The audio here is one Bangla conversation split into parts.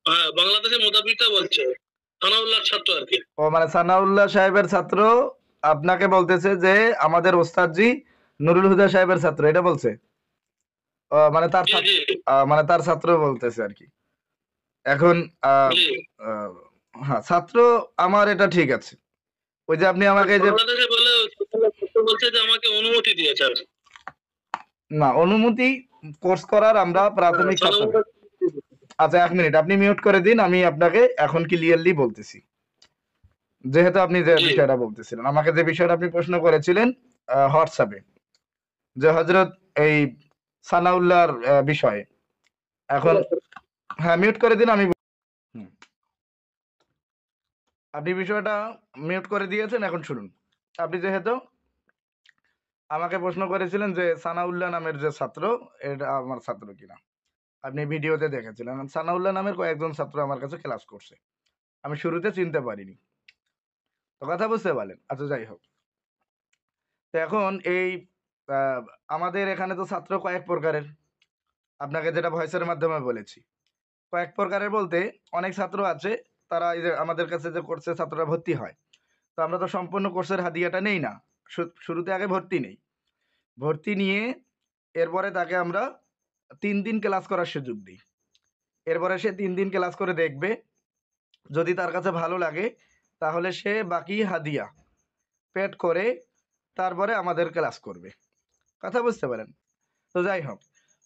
হ্যাঁ, বাংলাদেশের মোতাবিকটা বলছে, সানাউল্লাহর ছাত্র আর কি। ও মানে সানাউল্লাহ সাহেবের ছাত্র আপনাকে বলতেছে যে আমাদের ওস্তাদজি নুরুল হুদা সাহেবের ছাত্র, এটা বলছে? মানে তার জি ছাত্র, জি মানে তার ছাত্র বলতেছে আর কি। এখন আহ, জি। আহ, হ্যাঁ, ছাত্র আমার এটা ঠিক আছে। ওই যে আপনি আমাকে যে, বাংলাদেশে বলে বলছে যে আমাকে অনুমতি দিয়েছে আর কি। না, অনুমতি কোর্স করার আমরা হ্যাঁ, প্রাথমিক ছাত্র। সানাউল্লাহ। আচ্ছা, এক মিনিট, আপনি মিউট করে দিন, আমি আপনাকে এখন ক্লিয়ারলি বলতেছি। যেহেতু আপনি যে জি বিষয়টা বলতেছিলেন, আমাকে যে বিষয়টা আপনি প্রশ্ন করেছিলেন হোয়াটসঅ্যাপে, যে হজরত এই সানাউল্লাহর বিষয়ে। এখন হ্যাঁ, মিউট করে দিন, আমি হুম, আপনি বিষয়টা মিউট করে দিয়েছেন, এখন শুনুন। আপনি যেহেতু আমাকে প্রশ্ন করেছিলেন যে সানাউল্লাহ নামের যে ছাত্র, এটা আমার ছাত্র কিনা, আপনি ভিডিওতে দেখেছিলেন সানাউল্লাহ নামের কয়েকজন ছাত্র আমার কাছে ক্লাস করছে, আমি শুরুতে চিনতে পারিনি। তো কথা বুঝতে পারলেন? আচ্ছা, যাই হোক। তো এখন এই আহ, আমাদের এখানে তো ছাত্র কয়েক প্রকারের, আপনাকে যেটা ভয়েসের মাধ্যমে বলেছি। কয়েক প্রকারের বলতে, অনেক ছাত্র আছে, তারা এই যে আমাদের কাছে যে কোর্সে ছাত্ররা ভর্তি হয়, তো আমরা তো সম্পূর্ণ কোর্সের হাদিয়াটা নেই না। শুরুতে আগে ভর্তি নেই, ভর্তি নিয়ে এরপরে তাকে আমরা 3 দিন ক্লাস করার সুযোগ দিই। এরপরে সে 3 দিন ক্লাস করে দেখবে, যদি তার কাছে ভালো লাগে তাহলে সে বাকি হাদিয়া পেড করে তারপরে আমাদের ক্লাস করবে। কথা বুঝতে পারেন? তো যাই হোক,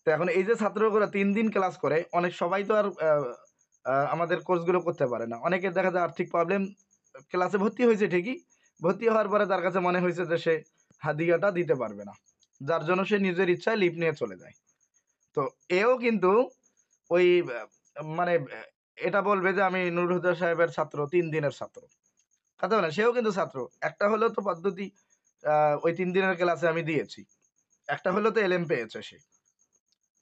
তো এখন এই যে ছাত্রগুলো 3 দিন ক্লাস করে, অনেক সবাই তো আর আমাদের কোর্সগুলো করতে পারে না। অনেকের দেখা যায় আর্থিক প্রবলেম, ক্লাসে ভর্তি হয়েছে ঠিকই, ভর্তি হওয়ার পরে তার কাছে মনে হয়েছে যে সে হাদিয়াটা দিতে পারবে না, যার জন্য সে নিজের ইচ্ছায় লিভ নিয়ে চলে যায়। তো এও কিন্তু ওই মানে এটা বলবে যে আমি নুরুল হুদা সাহেবের ছাত্র, 3 দিনের ছাত্র। কথা বলেন, সেও কিন্তু ছাত্র। একটা হলেও তো পদ্ধতি, ওই 3 দিনের ক্লাসে আমি দিয়েছি, একটা হলেও তো এলএম পেয়েছে সে।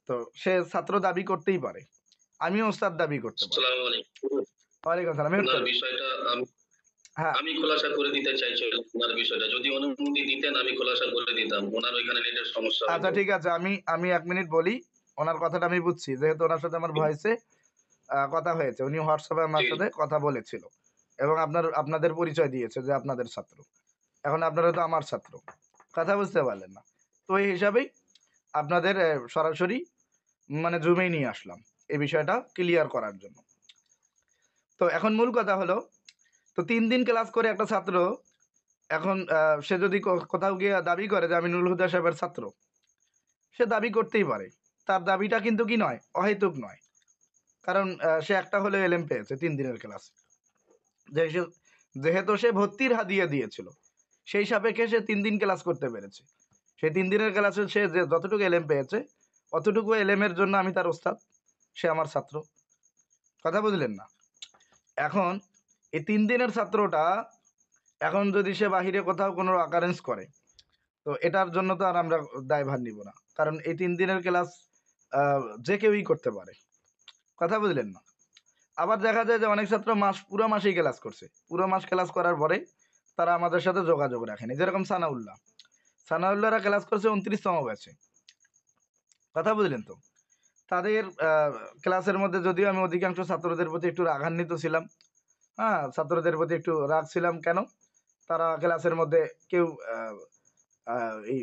তো সে ছাত্র দাবি করতেই পারে, আমিও ওস্তাদ দাবি করতে পারি। আসসালামু আলাইকুম। ওয়ালাইকুম সালাম, মিউট ওনার করে দিন। বিষয়টা হ্যাঁ, আমি খোলাসা করে দিতে চাইছি। ওনার বিষয়টা যদি অনুমতি দিতেন আমি খোলাসা করে দিতাম, ওনার ওইখানে নেটের সমস্যা আচ্ছা, হয়তো। ঠিক আছে, আমি আমি 1 মিনিট বলি। ওনার কথাটা আমি বুঝছি, যেহেতু ওনার সাথে আমার ভয়েসে কথা হয়েছে, উনি হোয়াটসঅ্যাপে আমার জি সাথে কথা বলেছিল এবং আপনাদের পরিচয় দিয়েছে যে আপনাদের ছাত্র। এখন আপনারা তো আমার ছাত্র, কথা বুঝতে পারলেন না? তো এই হিসাবেই আপনাদের সরাসরি মানে জুমেই নিয়ে আসলাম এই বিষয়টা ক্লিয়ার করার জন্য। তো এখন মূল কথা হলো, তো 3 দিন ক্লাস করে একটা ছাত্র, এখন সে যদি কোথাও গিয়ে দাবি করে যে আমি নুরুল হুদা সাহেবের ছাত্র, সে দাবি করতেই পারে। তার দাবিটা কিন্তু কি নয়, অহেতুক নয়। কারণ সে একটা হলে এলএম পেয়েছে 3 দিনের ক্লাস, যেহেতু সে ভর্তির হাদিয়া দিয়েছিল, সেই সাপেক্ষে সে 3 দিন ক্লাস করতে পেরেছে। সেই 3 দিনের ক্লাসে সে যে যতটুকু এলএম পেয়েছে, অতটুকু এলএম এর জন্য আমি তার ওস্তাদ, সে আমার ছাত্র। কথা বুঝলেন না? এখন এই 3 দিনের ছাত্রটা, এখন যদি সে বাহিরে কোথাও কোনো অকারেন্স করে, তো এটার জন্য তো আর আমরা দায়ভার নিব না, কারণ এই 3 দিনের ক্লাস যে কেউই করতে পারে। কথা বুঝলেন না? আবার দেখা যায় যে অনেক ছাত্র পুরো মাসেই ক্লাস করছে, পুরো মাস ক্লাস করার পরে তারা আমাদের সাথে যোগাযোগ রাখেনি, যেরকম সানাউল্লাহরা ক্লাস করছে 29তম ব্যাচে। কথা বুঝলেন তো? তাদের ক্লাসের মধ্যে যদিও আমি অধিকাংশ ছাত্রদের প্রতি একটু রাগান্বিত ছিলাম, হ্যাঁ, ছাত্রদের প্রতি একটু রাগ ছিলাম। কেন? তারা ক্লাসের মধ্যে কেউ এই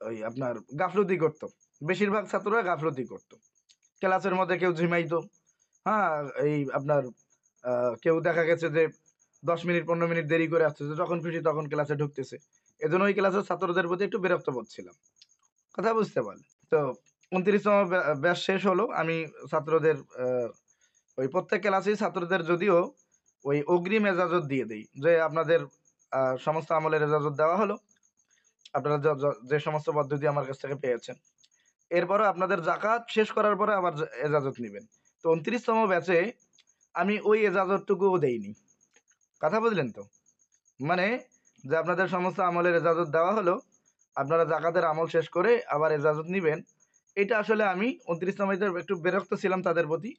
ওই আপনার গাফলতি করত। বেশিরভাগ ছাত্ররা গাফলতি করত। ক্লাসের মধ্যে কেউ ঝিমাইতো। হ্যাঁ, এই আপনার কেউ দেখা গেছে যে ১০ মিনিট ১৫ মিনিট দেরি করে আসতেছে, যখন খুশি তখন ক্লাসে ঢুকতেছে। এজন্য ওই ক্লাসের ছাত্রদের প্রতি একটু বিরক্ত বোধ ছিলাম। কথা বুঝতে পারলেন? তো ২৯তম ব্যাচ শেষ হলো। আমি ছাত্রদের ওই প্রত্যেক ক্লাসেই ছাত্রদের যদিও ওই অগ্রিম এজাজত দিয়ে দেই যে আপনাদের সমস্ত আমলের এজাজত দেওয়া হলো। আপনারা যে সমস্ত পদ্ধতি আমার কাছ থেকে পেয়েছেন। এরপরও আপনাদের যাকাত শেষ করার পরে আবার এজাজত নিবেন। তো ২৯তম ব্যাচে আমি ওই এজাজতটুকুও দেইনি। কথা বুঝলেন তো? মানে যে আপনাদের সমস্ত আমলের এজাজত দেওয়া হলো, আপনারা যাকাতের আমল শেষ করে আবার এজাজত নিবেন। এটা আসলে আমি ২৯তম ব্যাচে একটু বিরক্ত ছিলাম তাদের প্রতি।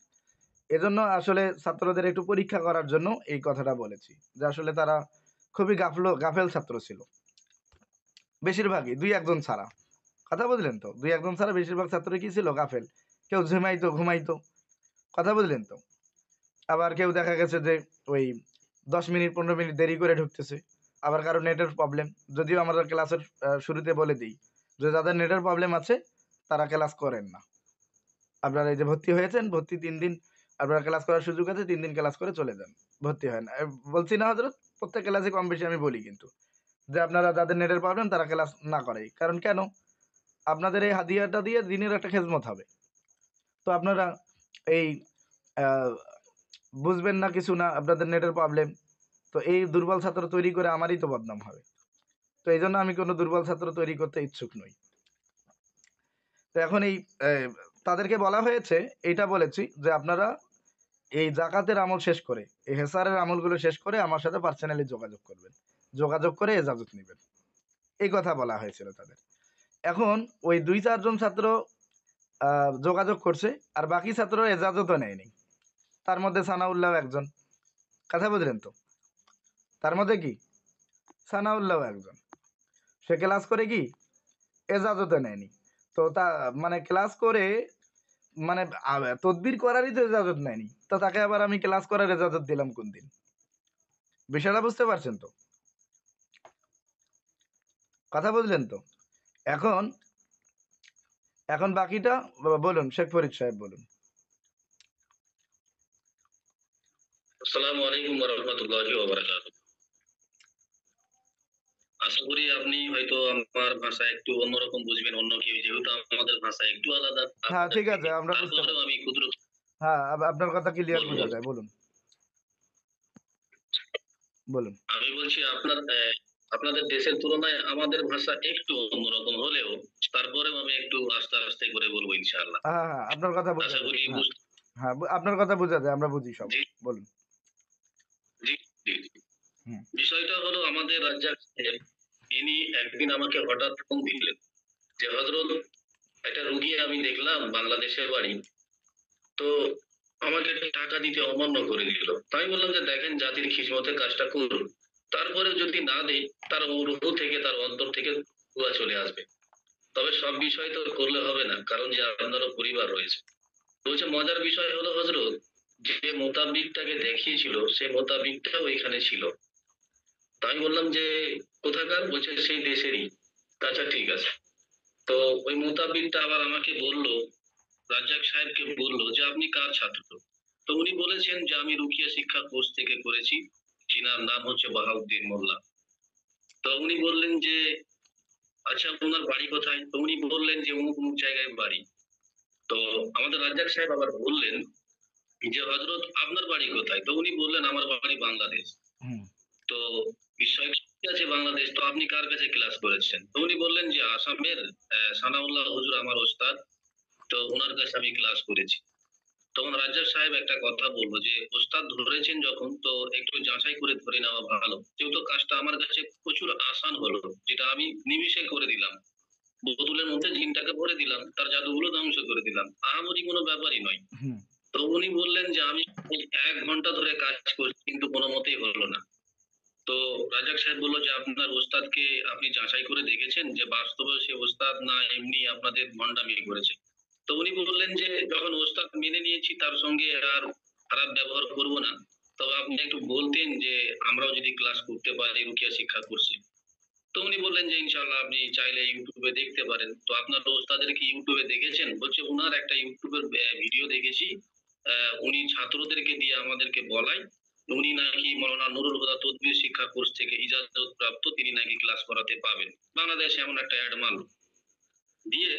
এজন্য আসলে ছাত্রদের একটু পরীক্ষা করার জন্য এই কথাটা বলেছি। যে আসলে তারা খুবই গাফেল ছাত্র ছিল। বেশিরভাগই ২-১ জন ছাড়া। কথা বুঝলেন তো? ২-১ জন ছাড়া বেশিরভাগ ছাত্রই কি ছিল? গাফেল। কেউ ঝিমাইতো, ঘুমাইতো। কথা বুঝলেন তো? আবার কেউ দেখা গেছে যে ওই 10 মিনিট 15 মিনিট দেরি করে ঢুকতেছে। আবার কারো নেটের প্রবলেম। যদিও আমরা ক্লাসের শুরুতে বলে দিই যে যাদের নেটের প্রবলেম আছে তারা ক্লাস করেন না। আপনারা এই যে ভর্তি হয়েছেন, ভর্তি ৩ দিন আপনারা ক্লাস করার সুযোগ আছে, ৩ দিন ক্লাস করে চলে যান। ভর্তি হয় না। বলছি না হযরত? প্রত্যেক ক্লাসে কম বেশি আমি বলি কিন্তু। যে আপনারা যাদের নেটের প্রবলেম তারা ক্লাস না করেই। কারণ কেন? আপনাদের এই হাদিয়াটা দিয়ে দিনের একটা খেদমত হবে। তো আপনারা এই আ বুঝবেন না কিছু না, আপনাদের নেটের প্রবলেম। তো এই দুর্বল ছাত্র তৈরি করে আমারই তো বদনাম হবে। তো এইজন্য আমি কোনো দুর্বল ছাত্র তৈরি করতে ইচ্ছুক নই। তো এখন এই তাদেরকে বলা হয়েছে, এইটা বলেছি যে আপনারা এই যাকাতের আমল শেষ করে, এই হেসারের আমলগুলো শেষ করে আমার সাথে পার্সোনালি যোগাযোগ করবেন। যোগাযোগ করে এজাজত নিবেন। এই কথা বলা হয়েছিল তাদের। এখন ওই ২-৪ জন ছাত্র আ যোগাযোগ করছে আর বাকি ছাত্র এজাজতও নেয়নি। তার মধ্যে সানাউল্লাহও একজন। কথা বুঝলেন তো? তার মধ্যে কি? সানাউল্লাহও একজন। সে ক্লাস করে কি? এজাজতও নেয়নি। তো মানে ক্লাস করে মানে তদবির করারই তো এজাজত নেয়নি। তো তাকে আবার আমি ক্লাস করার এজাজত দিলাম কোনদিন? বিষয়টা বুঝতে পারছেন তো? কথা বুঝলেন তো? এখন এখন বাকিটা বলুন শেখ ফরিদ সাহেব বলুন। আসসালামু আলাইকুম ওয়া রাহমাতুল্লাহি ওয়া বারাকাতুহু। আশা করি আপনি হয়তো আমার ভাষা একটু অন্যরকম বুঝবেন, অন্য কেউ যেহেতু আমাদের ভাষা একটু আলাদা হ্যাঁ, আপনাদের ঠিক আছে থেকে। আমরা বুঝতে তারপরেও পারছি। আমি ক্ষুদ্র হ্যাঁ, আপনার কথা ক্লিয়ার বলবো। বোঝা যায়। বলুন, বলুন। আমি বলছি আপনাদের দেশের তুলনায় আমাদের ভাষা একটু অন্যরকম হলেও তারপরেও আমি একটু আস্তে, আস্তে করে বলবো ইনশাআল্লাহ। হ্যাঁ, হ্যাঁ, আপনার কথা বোঝা আশা যায়। করি হ্যাঁ, হ্যাঁ, আপনার কথা বোঝা যায়। আমরা বুঝি সবাই। জি, বলুন। জি, জি। হুম, বিষয়টা হলো আমাদের রাজ্জাক সাহেব, ইনি একদিন আমাকে হঠাৎ ফোন দিলেন যে, "হযরত, একটা রুগী আমি দেখলাম বাংলাদেশের বাড়ি। তো আমাকে টাকা দিতে অমান্য করে দিল।" তো আমি বললাম যে, "দেখেন জাতির খিদমতের কাজটা করুন। তারপরেও যদি না দেই, তার রুহ থেকে তার অন্তর থেকে দোয়া চলে আসবে। তবে সব বিষয় তো করলে হবে না। কারণ যে আপনারও পরিবার রয়েছে।" তো বলছে মজার বিষয় হলো হযরত, যে মোতাবিকটাকে দেখিয়েছিল সে মোতাবিকটাও এখানে ছিল। তো আমি বললাম যে, "কোথাকার?" বলছে, "সেই দেশেরই।" আচ্ছা ঠিক আছে। তো ওই মোতাবিকটা আবার আমাকে বলল, রাজ্জাক সাহেবকে বলল যে, "আপনি কার ছাত্র?" তো উনি বলেছেন যে, "আমি রুকিয়া শিক্ষা কোর্স থেকে করেছি। যিনার নাম হচ্ছে বাহাউদ্দিন মোল্লা।" তো উনি বললেন যে, "আচ্ছা উনার বাড়ি কোথায়?" তো উনি বললেন যে, "অমুক, অমুক জায়গায় বাড়ি।" তো আমাদের রাজ্জাক সাহেব আবার বললেন যে, "হযরত আপনার বাড়ি কোথায়?" তো উনি বললেন, "আমার বাড়ি বাংলাদেশ।" হুম, তো বিষয় ঠিক আছে বাংলাদেশ। তো আপনি কার কাছে ক্লাস করেছেন? তো উনি বললেন যে, "আসামের সানাউল্লাহ হুজুর আমার ওস্তাদ। তো উনার কাছে আমি ক্লাস করেছি।" তখন রাজ্জাক সাহেব একটা কথা বলল যে, "ওস্তাদ ধরেছেন যখন তো একটু যাচাই করে ধরে নেওয়া ভালো। যেহেতু কাজটা আমার কাছে প্রচুর আসান হলো, যেটা আমি নিমিষে করে দিলাম। বোতলের মধ্যে জিনটাকে ভরে দিলাম, তার জাদুগুলো ধ্বংস করে দিলাম। আহামরি কোনো ব্যাপারই নয়।" হুম, তো উনি বললেন যে, "আমি ১ ঘন্টা ধরে কাজ করছি কিন্তু কোনো মতেই হলো না।" তো রাজাক সাহেব বলল যে, "আপনার ওস্তাদকে আপনি যাচাই করে দেখেছেন যে বাস্তবে সে ওস্তাদ না এমনি আপনাদের ভন্ডামি করেছে?" তো উনি বললেন যে, "যখন ওস্তাদ মেনে নিয়েছি তার সঙ্গে আর খারাপ ব্যবহার করব না। তবে আপনি একটু বলতেন যে আমরাও যদি ক্লাস করতে পারি রুকিয়া শিক্ষা কোর্সে।" তো উনি বললেন যে, "ইনশাআল্লাহ আপনি চাইলে YouTube এ দেখতে পারেন।" তো আপনার ওস্তাদের কি YouTube এ দেখেছেন? বলছে, "উনার একটা YouTube এর ভিডিও দেখেছি। উনি ছাত্রদেরকে দিয়ে আমাদেরকে বলায়, উনি নাকি মাওলানা নুরুল হুদা তদবির শিক্ষা কোর্স থেকে ইজাজত প্রাপ্ত, তিনি নাকি ক্লাস করাতে পাবেন।" বাংলাদেশে এমন একটা এড মারল। দিয়ে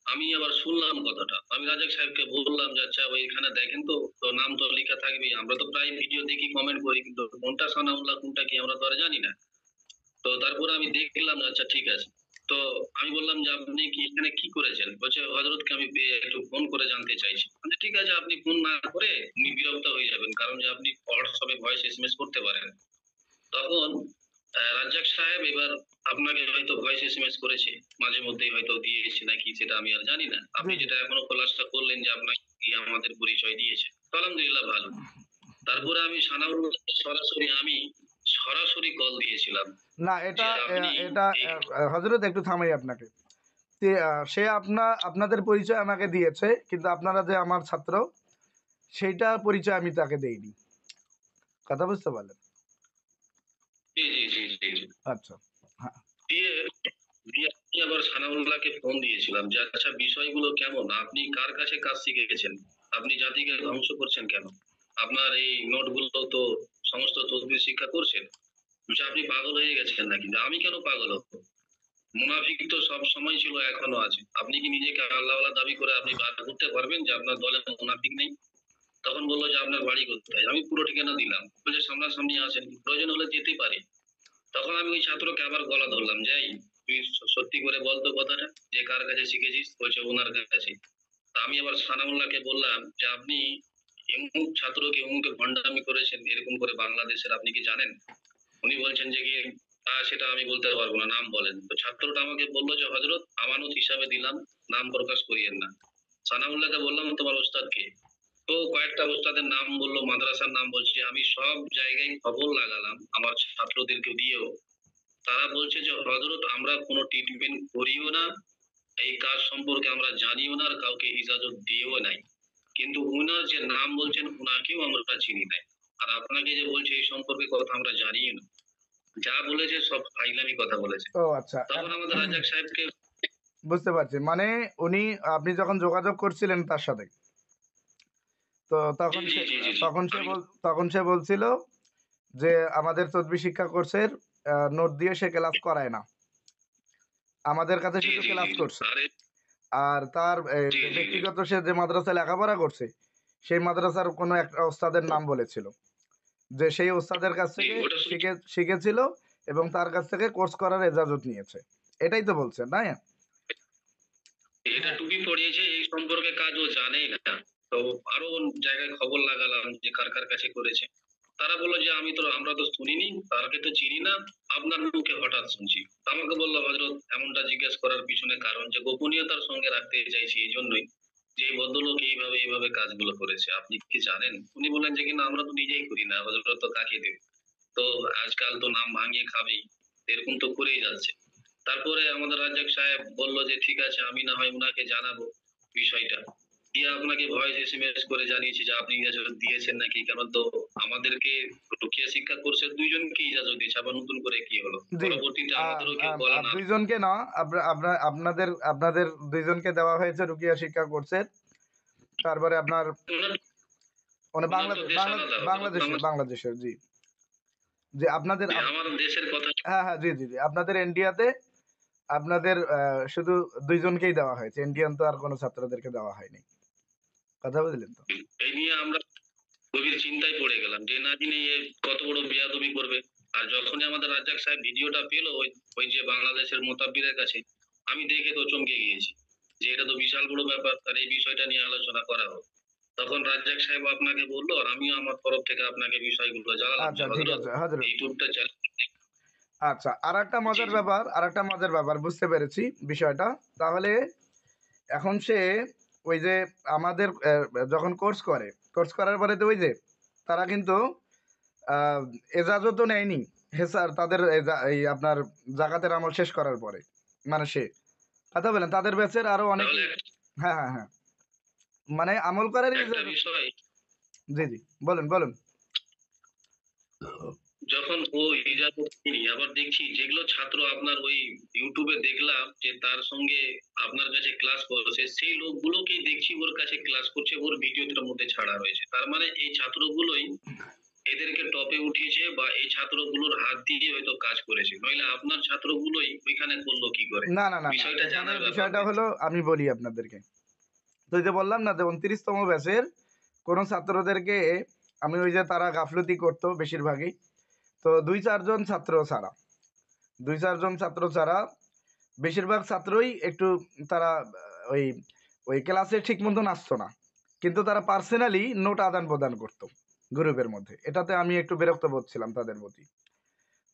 আমি আবার শুনলাম কথাটা। আমি রাজাক সাহেবকে বললাম যে, "আচ্ছা ওইখানে দেখেন তো, তো নাম তো লেখা থাকবেই। আমরা তো প্রায় ভিডিও দেখি, কমেন্ট করি। কিন্তু কোনটা সানাউল্লাহ কোনটা কি আমরা তো আর জানি না।" তো তারপরে আমি দেখলাম যে আচ্ছা ঠিক আছে। তো আমি বললাম যে, "আপনি কি এখানে কি করেছেন?" বলছে, "হযরতকে আমি একটু ফোন করে জানতে চাইছি।" বলছি, "ঠিক আছে আপনি ফোন না করে উনি বিরক্ত হয়ে যাবেন। কারণ যে আপনি WhatsApp এ ভয়েস এসএমএস করতে পারেন।" তখন রাজ্জাক সাহেব এবার আপনাকে হয়তো ভয়েস এসএমএস করেছে। মাঝে মধ্যেই হয়তো দিয়েছে নাকি সেটা আমি আর জানি না। জি, আপনি জি। যেটা এখনো খোলাসা করলেন যে আপনাকে দিয়ে আমাদের পরিচয় দিয়েছে। তো আলহামদুলিল্লাহ ভালো। তারপরে আমি সানাউল্লাহকে সরাসরি কল দিয়েছিলাম না এটা যে, "আপনি এটা এই হযরত একটু থামাই আপনাকে। সে আপনাদের পরিচয় আমাকে দিয়েছে। কিন্তু আপনারা যে আমার ছাত্র, সেইটা পরিচয় আমি তাকে দেইনি। কথা বুঝতে পারলেন? জি, জি, জি, জি, জি। আচ্ছা। হ্যাঁ। দিয়ে দিয়ে আমি আবার সানাউল্লাহকে ফোন দিয়েছিলাম যে, "আচ্ছা বিষয়গুলো কেমন? আপনি কার কাছে কাজ শিখে গেছেন? আপনি জাতিকে ধ্বংস করছেন কেন? আপনার এই নোটগুলো তো সমস্ত তদবির শিক্ষা করছেন। বলছে, আপনি পাগল হয়ে গেছেন নাকি?" আমি কেন পাগল হব? মুনাফিক তো সবসময় ছিল, এখনো আছে। আপনি কি নিজেকে আল্লাহওয়ালা দাবি করে আপনি বার করতে পারবেন যে আপনার দলে মুনাফিক নেই? তখন বলল যে, "আপনার বাড়ি কোথায়?" আমি পুরো ঠিকানা দিলাম। বলছে, "সামনাসামনি আসেন, প্রয়োজন হলে যেতে পারি।" তখন আমি ওই ছাত্রকে আবার গলা ধরলাম যে, "এই তুই সত্যি করে বল তো কথাটা, যে কার কাছে শিখেছিস?" বলছে, "উনার কাছে।" তা আমি আবার সানাউল্লাহকে বললাম যে, "আপনি অমুক ছাত্রকে অমুকে ভন্ডামি করেছেন, এরকম করে বাংলাদেশের, আপনি কি জানেন?" উনি বলছেন যে কি, সেটা আমি বলতে পারবো না, নাম বলেন।" তো ছাত্রটা আমাকে বলল যে, "হযরত আমানত হিসাবে দিলাম, নাম প্রকাশ করিয়েন না।" সানাউল্লাহকে বললাম, "তোমার ওস্তাদ কে?" তো কয়েকটা ওস্তাদের নাম বলল, মাদ্রাসার নাম বলছে। আমি সব জায়গায় খবর লাগালাম, আমার ছাত্রদেরকে দিয়েও। তারা বলছে যে, "হযরত আমরা কোনো ট্রিটমেন্ট করিও না, এই কাজ সম্পর্কে আমরা জানিও না, আর কাউকে ইজাজত দিয়েও নাই। কিন্তু উনার যে নাম বলছেন, উনাকেও আমরা চিনি নাই। আর আপনাকে যে বলছে এই সম্পর্কে কথা আমরা জানিও না।" যা বলেছে সব ফাইজলামি কথা বলেছে। ও আচ্ছা। তখন আমাদের রাজ্জাক সাহেবকে বুঝতে পারছি। মানে উনি, আপনি যখন যোগাযোগ করছিলেন তার সাথে, তো জি, জি, জি, জি, জি। আমি তখন সে বলছিল যে আমাদের তদবির শিক্ষা কোর্সের নোট দিয়ে সে ক্লাস করায় না। আমাদের কাছে জি, শুধু জি, জি, ক্লাস জি। করছে। আরে আর তার জি, জি, জি। ব্যক্তিগত সে যে মাদ্রাসায় লেখাপড়া করছে, সেই মাদ্রাসার কোনো একটা ওস্তাদের নাম বলেছিল। যে সেই ওস্তাদের কাছ জি, থেকে ওটা শুধু শিখেছিল এবং তার কাছ থেকে কোর্স করার এজাজত নিয়েছে। এটাই তো বলছেন, তাই না? এটা টুপি পড়িয়েছে, এই সম্পর্কে কাজ ও জানেই না। তো আরো জায়গায় খবর লাগালাম যে কার কাছে করেছে। তারা বলল যে, আমরা তো শুনিনি, তাকে তো চিনি না। আপনার মুখে হঠাৎ শুনছি। আমাকে বলল, "হযরত এমনটা জিজ্ঞেস করার পিছনে কারণ যে গোপনীয়তার সঙ্গে রাখতে চাইছি এইজন্যই, যে এই ভদ্রলোক এইভাবে কাজগুলো করেছে। আপনি কি জানেন?" উনি বললেন যে, "কিন্তু আমরা তো নিজেই করি না। হযরত তো কাকে দেব? তো আজকাল তো নাম ভাঙিয়ে খাবেই। এরকম তো করেই যাচ্ছে।" তারপরে আমাদের রাজ্জাক সাহেব বলল যে, "ঠিক আছে, আমি না হয় উনাকে জানাবো বিষয়টা।" দিয়ে আপনাকে ভয়েস এসএমএস করে জানিয়েছি যে আপনি ইজাজত দিয়েছেন নাকি? কারণ তো আমাদেরকে রুকিয়া শিক্ষা কোর্সের ২ জনকে ইজাজত দিয়েছে। আবার নতুন করে কি হলো? জি। পরবর্তীতে আ আমাদেরও আ কেউ বলা না। ২ জনকে না, আপনাদের ২ জনকে দেওয়া হয়েছে রুকিয়া শিক্ষা কোর্সের। তারপরে আপনার উনার মানে উনার তো দেশ আলাদা হযরত। বাংলাদেশের, জি। যে আপনাদের আমার দেশের কথা হ্যাঁ, হ্যাঁ। জি, জি, জি। আপনাদের ইন্ডিয়াতে আপনাদের শুধু ২ জনকেই দেওয়া হয়েছে। ইন্ডিয়ান তো আর কোন ছাত্রদেরকে দেওয়া হয়নি। কথা বুঝলেন তো? এই নিয়ে আমরা গভীর চিন্তায় পড়ে গেলাম যে না জানি এ কত বড় বেয়াদবি করবে। আর যখনই আমাদের রাজ্জাক সাহেব ভিডিওটা পেল ওই যে বাংলাদেশের মোতাব্বিরের কাছে, আমি দেখে তো চমকে গিয়েছি। যে এটা তো বিশাল বড় ব্যাপার, আর এই বিষয়টা নিয়ে আলোচনা করা হোক। তখন রাজ্জাক সাহেব আপনাকে বলল, আর আমিও আমার তরফ থেকে আপনাকে বিষয়গুলো জানালাম যে, আচ্ছা, ঠিক "হযরত আছে হযরত। এই ট্যুরটা আচ্ছা, জি, জি। আরেকটা মজার ব্যাপার বুঝতে পেরেছি বিষয়টা। তাহলে এখন সে ওই যে আমাদের যখন কোর্স করার পরে তো ওই যে তারা কিন্তু আ এজাজতও নেয়নি। স্যার তাদের এই আপনার জাকাতের আমল শেষ করার পরে। মানে সে। কথা বলেন, তাদের ব্যাচের আরো তাহলে অনেকেই। হ্যাঁ, হ্যাঁ, হ্যাঁ। মানে আমল করারই একটা এজাজত। বিষয়, জি, জি। বলুন। যখন ও ইজাজত নিনি, আবার দেখছি যেগুলো ছাত্র আপনার ওই YouTube এ দেখলাম যে তার সঙ্গে আপনার কাছে ক্লাস করছে, সেই লোকগুলোকেই দেখছি ওর কাছে ক্লাস করছে, ওর ভিডিওটার মধ্যে ছাড়া হয়েছে। তার মানে এই ছাত্রগুলোই এদেরকে টপে উঠিয়েছে, বা এই ছাত্রগুলোর হাত দিয়ে হয়তো কাজ করেছে। নইলে আপনার ছাত্রগুলোই ওইখানে করলো কি করে? না। বিষয়টা এখানে জানার ব্যাপার বিষয়টা রয়েছে। হলো, আমি বলি আপনাদেরকে। তো ওই যে বললাম না যে ২৯ তম ব্যাচের কোন ছাত্রদেরকে, আমি ওই যে তারা গাফলতি করত বেশিরভাগই। তো ২-৪ জন ছাত্র ছাড়া, ২-৪ জন ছাত্র ছাড়া বেশিরভাগ ছাত্রই একটু, তারা ওই ওই ক্লাসে ঠিক মতন আসতো না। কিন্তু তারা পার্সোনালি নোট আদান-প্রদান করত গ্রুপের মধ্যে। এটাতে আমি একটু বিরক্ত বোধ ছিলাম তাদের প্রতি।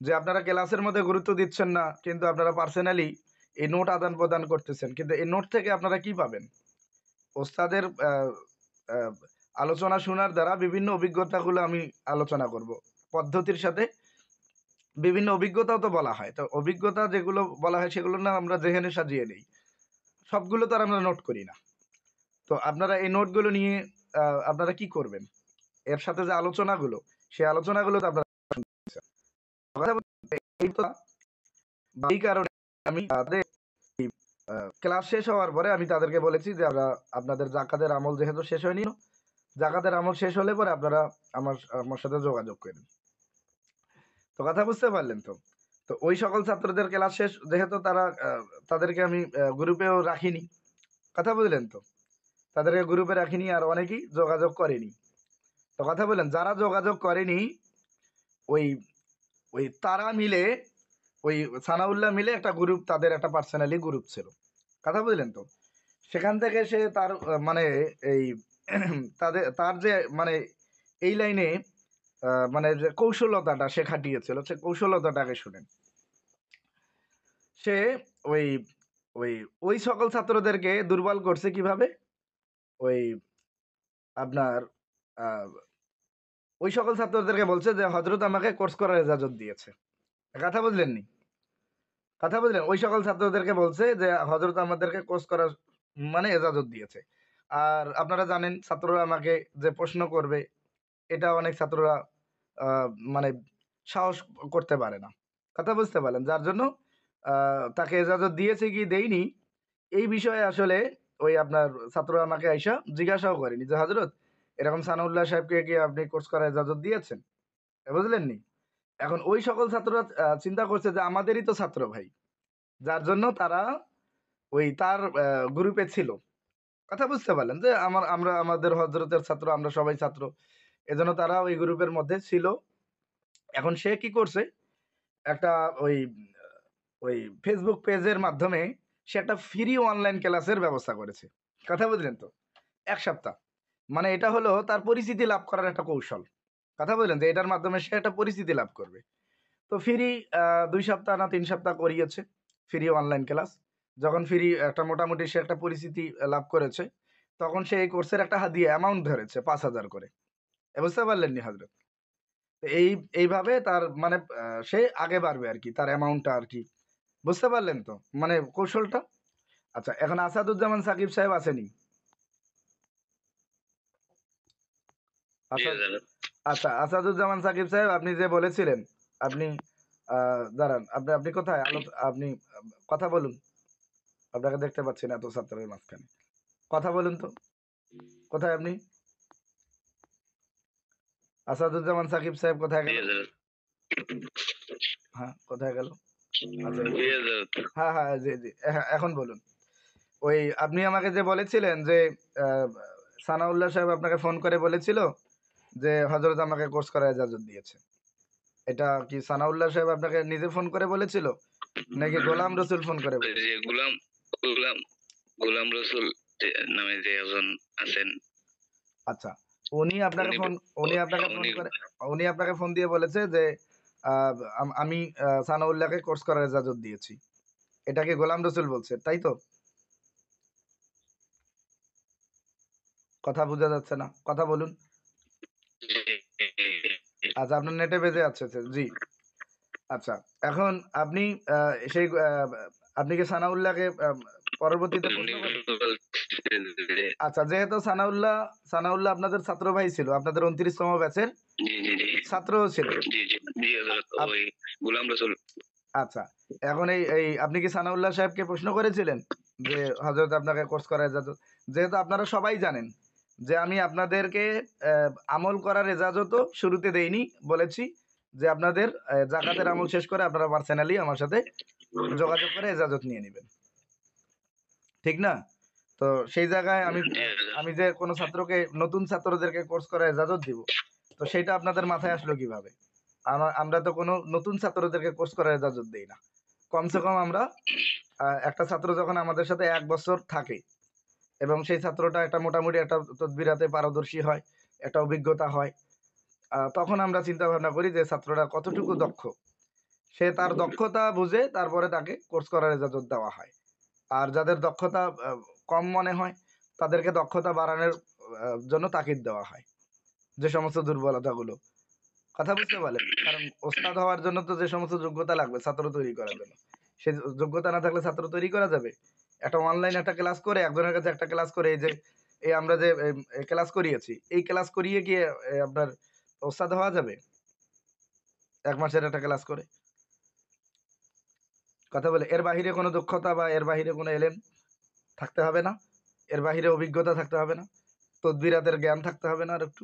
যে আপনারা ক্লাসের মধ্যে গুরুত্ব দিচ্ছেন না, কিন্তু আপনারা পার্সোনালি এই নোট আদান-প্রদান করতেছেন। কিন্তু এই নোট থেকে আপনারা কি পাবেন? ওস্তাদের আ আলোচনা শোনার দ্বারা বিভিন্ন অভিজ্ঞতাগুলো আমি আলোচনা করব। পদ্ধতির সাথে বিভিন্ন অভিজ্ঞতাও তো বলা হয়। তো অভিজ্ঞতা যেগুলো বলা হয় সেগুলো না আমরা যেখানে সাজিয়ে নেই। সবগুলো তো আর আমরা নোট করি না। তো আপনারা এই নোটগুলো নিয়ে আপনারা কি করবেন? এর সাথে যে আলোচনাগুলো, সেই আলোচনাগুলো তো আপনারা শুনছেন। কথা বলতে এই তো এই কারণে আমি তাদের ক্লাস শেষ হওয়ার পরে আমি তাদেরকে বলেছি যে আপনাদের জাকাতের আমল যেহেতু শেষ হয়নি, জাকাতের আমল শেষ হলে পরে আপনারা আমার সাথে যোগাযোগ করেন। তো কথা বুঝতে পারলেন তো? তো ওই সকল ছাত্রদের ক্লাস শেষ যেহেতু তাদেরকে আমি গ্রুপেও রাখিনি। কথা বুঝলেন তো? তাদেরকে গ্রুপে রাখিনি আর অনেকেই যোগাযোগ করেনি। তো কথা বললেন যারা যোগাযোগ করেনি ওই তারা মিলে ওই সানাউল্লাহ মিলে একটা গ্রুপ তাদের একটা পার্সোনালি গ্রুপ ছিল। কথা বুঝলেন তো? সেখান থেকে সে তার মানে এই তার যে মানে এই লাইনে মানে যে কৌশলতাটা সে খাটিয়েছিল সে কৌশলতাটাকে শুনেন। সে ওই ওই ওই সকল ছাত্রদেরকে দুর্বল করছে কিভাবে? ওই আপনার আহ, ওই সকল ছাত্রদেরকে বলছে যে হজরত আমাকে কোর্স করার ইজাজত দিয়েছে। কথা বুঝলেন নি? কথা বুঝলেন? ওই সকল ছাত্রদেরকে বলছে যে হজরত আমাদেরকে কোর্স করার মানে এজাজত দিয়েছে। আর আপনারা জানেন ছাত্ররা আমাকে যে প্রশ্ন করবে এটা অনেক ছাত্ররা মানে সাহস করতে পারে না। কথা বুঝতে পারলেন? যার জন্য তাকে এজাজত দিয়েছে কি দেয়নি এই বিষয়ে আসলে ওই আপনার ছাত্ররা আমাকে আইসা জিজ্ঞাসাও করেনি যে হজরত এরকম সানাউল্লাহ সাহেবকে কি আপনি কোর্স করার ইজাজত দিয়েছেন? বুঝলেন নি? এখন ওই সকল ছাত্ররা চিন্তা করছে যে আমাদেরই তো ছাত্র ভাই। যার জন্য তারা ওই তার গ্রুপে ছিল। কথা বুঝতে পারলেন? যে আমরা আমাদের হযরতের ছাত্র, আমরা সবাই ছাত্র। এজন্য তারা ওই গ্রুপের মধ্যে ছিল। এখন সে কি করছে? একটা ওই ওই Facebook পেজের মাধ্যমে সে একটা ফ্রি অনলাইন ক্লাসের ব্যবস্থা করেছে। কথা বুঝলেন তো? ১ সপ্তাহ। মানে এটা হলো তার পরিচিতি লাভ করার একটা কৌশল। কথা বুঝলেন? যে এটার মাধ্যমে সে একটা পরিচিতি লাভ করবে। তো ফ্রি ২ সপ্তাহ না ৩ সপ্তাহ করিয়েছে। Free online class. যখন ফ্রি একটা মোটামুটি সে একটা পরিচিতি লাভ করেছে, তখন সে এই কোর্সের একটা হাদিয়া অ্যামাউন্ট ধরেছে ৫,০০০ করে। বুঝতে পারলেন নি হযরত? তো এইভাবে তার মানে সে আগে বাড়বে আরকি। তার অ্যামাউন্টটা আরকি। বুঝতে পারলেন তো? মানে কৌশলটা? আচ্ছা এখন আসাদুজ্জামান সাকিব সাহেব আসেনি? জি আসাদ স্যার। আচ্ছা আসাদুজ্জামান সাকিব সাহেব আপনি যে বলেছিলেন, আপনি আ দাঁড়ান। আপনি কোথায়? আপনি কথা বলুন। আপনাকে দেখতে পাচ্ছি না এত ছাত্রের মাঝখানে। কথা বলুন তো। কোথায় আপনি? আসাদুজ্জামান সাকিব সাহেব কোথায় জি গেল? স্যার। হ্যাঁ, কোথায় গেল? আচ্ছা জি স্যার। হ্যাঁ, হ্যাঁ, জি, জি। এখন বলুন। ওই আপনি আমাকে যে বলেছিলেন যে আ সানাউল্লাহ সাহেব আপনাকে ফোন করে বলেছিল যে হযরত আমাকে কোর্স করার ইজাজত দিয়েছে। এটা কি সানাউল্লাহ সাহেব আপনাকে নিজে ফোন করে বলেছিল? নাকি গোলাম রসুল ফোন করে ওই যে বলেছিল? গোলাম গোলাম রসুল নামে যে একজন আছেন, আচ্ছা। উনি আপনাকে উনি ফোন উনি আপনাকে ফোন উনি করে উনি আপনাকে ফোন দিয়ে বলেছে যে আ আমি সানাউল্লাহকে কোর্স করার ইজাজত দিয়েছি। এটা কি গোলাম রসুল বলছে, তাই তো? কথা বোঝা যাচ্ছে না। কথা বলুন। আচ্ছা আপনার নেটে বেজে আছে। আচ্ছা, জি। আচ্ছা। এখন আপনি আ সেই আপনি কি সানাউল্লাহকে পরবর্তীতে প্রশ্ন উনি করেন? বলছেন যে আচ্ছা যেহেতু সানাউল্লাহ আপনাদের ছাত্র ভাই ছিল। আপনাদের ২৯ তম ব্যাচের জি, জি, জি। ছাত্রও ছিল। জি, জি। জি হযরত আপ ওই গোলাম রসুল। আচ্ছা। এখন এই আপনি কি সানাউল্লাহ সাহেবকে প্রশ্ন করেছিলেন? যে হযরত আপনাকে কোর্স করার ইজাজত যেহেতু আপনারা সবাই জানেন যে আমি আপনাদেরকে আমল করার ইজাজতও শুরুতে দেইনি। বলেছি যে আপনাদের জাকাতের আমল শেষ করে আপনারা পার্সোনালি আমার সাথে যোগাযোগ করে ইজাজত নিয়ে নিবেন। ঠিক না? তো সেই জায়গায় জি হযরত। আমি যে কোনো ছাত্রকে নতুন ছাত্রদেরকে কোর্স করার ইজাজত দিব, তো সেইটা আপনাদের মাথায় আসলো কিভাবে? আমরা তো কোনো নতুন ছাত্রদেরকে কোর্স করার ইজাজত দেই না। কমসে কম আমরা একটা ছাত্র যখন আমাদের সাথে ১ বছর থাকে এবং সেই ছাত্রটা একটা মোটামুটি একটা তদবিরাতে পারদর্শী হয়, একটা অভিজ্ঞতা হয়, তখন আমরা চিন্তা ভাবনা করি যে ছাত্রটা কতটুকু দক্ষ। সে তার দক্ষতা বুঝে তারপরে তাকে কোর্স করার ইজাজত দেওয়া হয়। আর যাদের দক্ষতা কম মনে হয় তাদেরকে দক্ষতা বাড়ানোর জন্য তাগিদ দেওয়া হয়। যে সমস্ত দুর্বলতাগুলো। কথা বুঝতে পারলেন? কারণ ওস্তাদ হওয়ার জন্য তো যে সমস্ত যোগ্যতা লাগবে ছাত্র তৈরি করার জন্য। সে যোগ্যতা না থাকলে ছাত্র তৈরি করা যাবে? একটা অনলাইন একটা ক্লাস করে একজনের কাছে একটা ক্লাস করে এই যে এই আমরা যে ক্লাস করিয়েছি, এই ক্লাস করিয়ে কি আপনার ওস্তাদ হওয়া যাবে? ১ মাসের একটা ক্লাস করে? কথা বলে এর বাহিরে কোনো দক্ষতা বা এর বাহিরে কোনো এলেম থাকতে হবে না? এর বাহিরে অভিজ্ঞতা থাকতে হবে না? তদবিরাতের জ্ঞান থাকতে হবে না আরেকটু?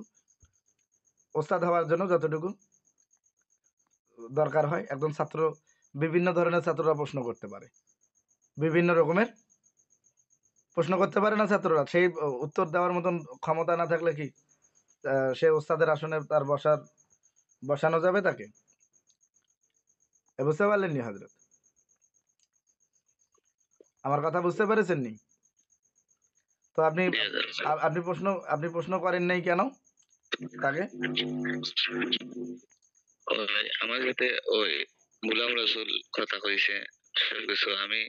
ওস্তাদ হওয়ার জন্য যতটুকু দরকার হয়, একজন ছাত্র বিভিন্ন ধরনের ছাত্ররা প্রশ্ন করতে পারে। বিভিন্ন রকমের প্রশ্ন করতে পারে না ছাত্ররা? সেই উত্তর দেওয়ার মতন ক্ষমতা না থাকলে কি সে ওস্তাদের আসনে তার বসানো যাবে তাকে? বুঝতে পারলেননি হযরত? আমার কথা বুঝতে পেরেছেন নি? তো আপনি জি হাজরত। আপনি প্রশ্ন করেন নাই কেন তাকে? ওই আমার সাথে ওই গোলাম রসুল কথা কইছে সবকিছু আমি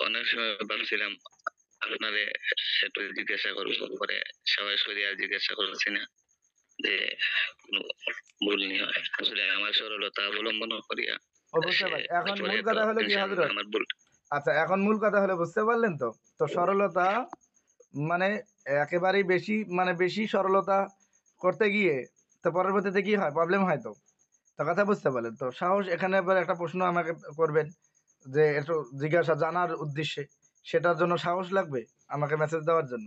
অনেক সময় ভাবছিলাম আপনারে একটু জিজ্ঞাসা করবো, পরে সরাসরি আর জিজ্ঞাসা করছি না যে কোনো ভুল নি হয়। আসলে আমার সরলতা অবলম্বন করিয়া বুঝতে সে পারি। এখন পরে মূল তো কথা হলো কি ইনশাআল্লাহ হযরত? আমার ভুল। আচ্ছা, এখন মূল কথা হলো বুঝতে পারলেন তো? তো সরলতা মানে একেবারেই বেশি মানে বেশি সরলতা করতে গিয়ে তো পরবর্তীতে কি হয়? প্রবলেম হয় তো। তো কথা বুঝতে পারলেন তো? সাহস এখানে এবার একটা প্রশ্ন আমাকে করবেন যে একটু জিজ্ঞাসা জানার উদ্দেশ্যে। সেটার জন্য সাহস লাগবে আমাকে মেসেজ দেওয়ার জন্য।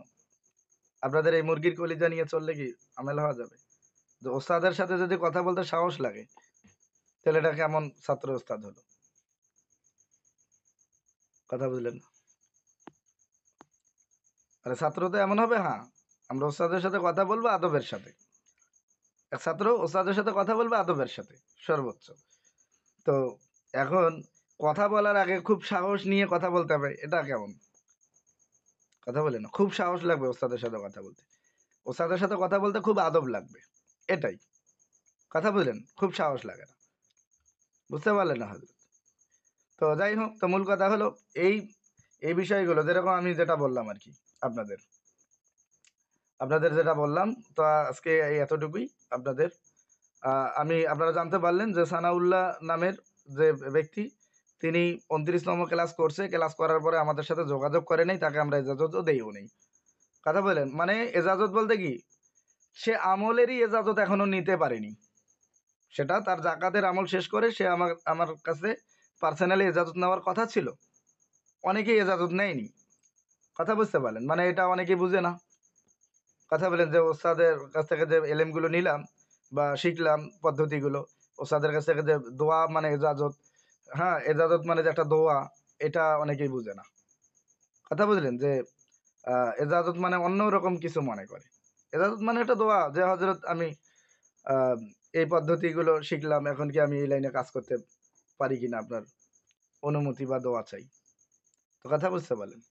আপনাদের এই মুরগির কলিজা নিয়ে চললে কি আমেল হওয়া যাবে? যে ওস্তাদের সাথে যদি কথা বলতে সাহস লাগে, তাহলে এটা কেমন ছাত্র ওস্তাদ হলো? কথা বুঝলেন না? আরে ছাত্র তো এমন হবে, হ্যাঁ, আমরা ওস্তাদের সাথে কথা বলবো আদবের সাথে। এক ছাত্র ওস্তাদের সাথে কথা বলবে আদবের সাথে, সর্বোচ্চ। তো এখন কথা বলার আগে খুব সাহস নিয়ে কথা বলতে হবে, এটা কেমন? কথা বলে না? খুব সাহস লাগবে ওস্তাদের সাথে কথা বলতে। ওস্তাদের সাথে কথা বলতে খুব আদব লাগবে। এটাই। কথা বুঝলেন? খুব সাহস লাগে না। বুঝতে পারলেন না হযরত? তো যাই হোক, তো মূল কথা হলো এই, এই বিষয়গুলো যেরকম আমি যেটা বললাম আরকি আপনাদের। আপনাদের যেটা বললাম, তো আজকে এই এতটুকুই আপনাদের। আপনারা জানতে পারলেন যে সানাউল্লাহ নামের যে ব্যক্তি, তিনি ২৯তম ক্লাস করছে। ক্লাস করার পরে আমাদের সাথে যোগাযোগ করে নাই। তাকে আমরা এজাজতও দেইও নাই। কথা বললেন? মানে এজাজত বলতে কি? সে আমলেরই এজাজত এখনো নিতে পারেনি। সেটা তার জাকাতের আমল শেষ করে সে আমার কাছে পার্সোনালি এজাজত নেওয়ার কথা ছিল। অনেকেই এজাজত নেয়নি। কথা বুঝতে পারলেন? মানে এটা অনেকেই বুঝে না। কথা বলেন যে ওস্তাদের কাছ থেকে যে এলেমগুলো নিলাম বা শিখলাম পদ্ধতিগুলো, ওস্তাদের কাছ থেকে যে দোয়া মানে এজাজত, হ্যাঁ, এজাজত মানে যে একটা দোয়া, এটা অনেকেই বুঝে না। কথা বুঝলেন? যে এজাজত মানে অন্যরকম কিছু মনে করে। এজাজত মানে একটা দোয়া যে হযরত আমি আ এই পদ্ধতিগুলো শিখলাম, এখন কি আমি এই লাইনে কাজ করতে পারি কিনা আপনার অনুমতি বা দোয়া চাই। তো কথা বুঝতে পারলেন?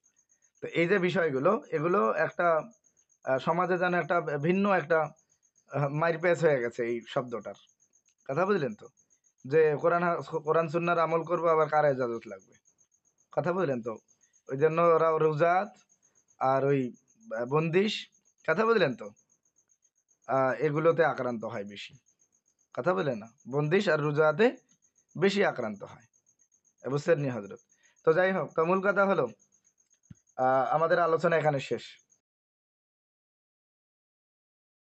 তো এই যে বিষয়গুলো, এগুলো একটা সমাজে যেন একটা ভিন্ন একটা মাইরপ্যাচ হয়ে গেছে এই শব্দটার। কথা বুঝলেন তো? যে কোরআন সুন্নাহর আমল করবো আবার কার ইজাজত লাগবে। কথা বুঝলেন তো? ওইজন্য ওরা রুযাত আর ওই বন্দিশ, কথা বুঝলেন তো? এগুলোতে আক্রান্ত হয় বেশি। কথা বুঝলেন না? বন্দিশ আর রুযাতে বেশি আক্রান্ত হয়। বুঝছেন নি হযরত? তো যাই হোক, তো মূল কথা হলো আমাদের আলোচনা এখানে শেষ।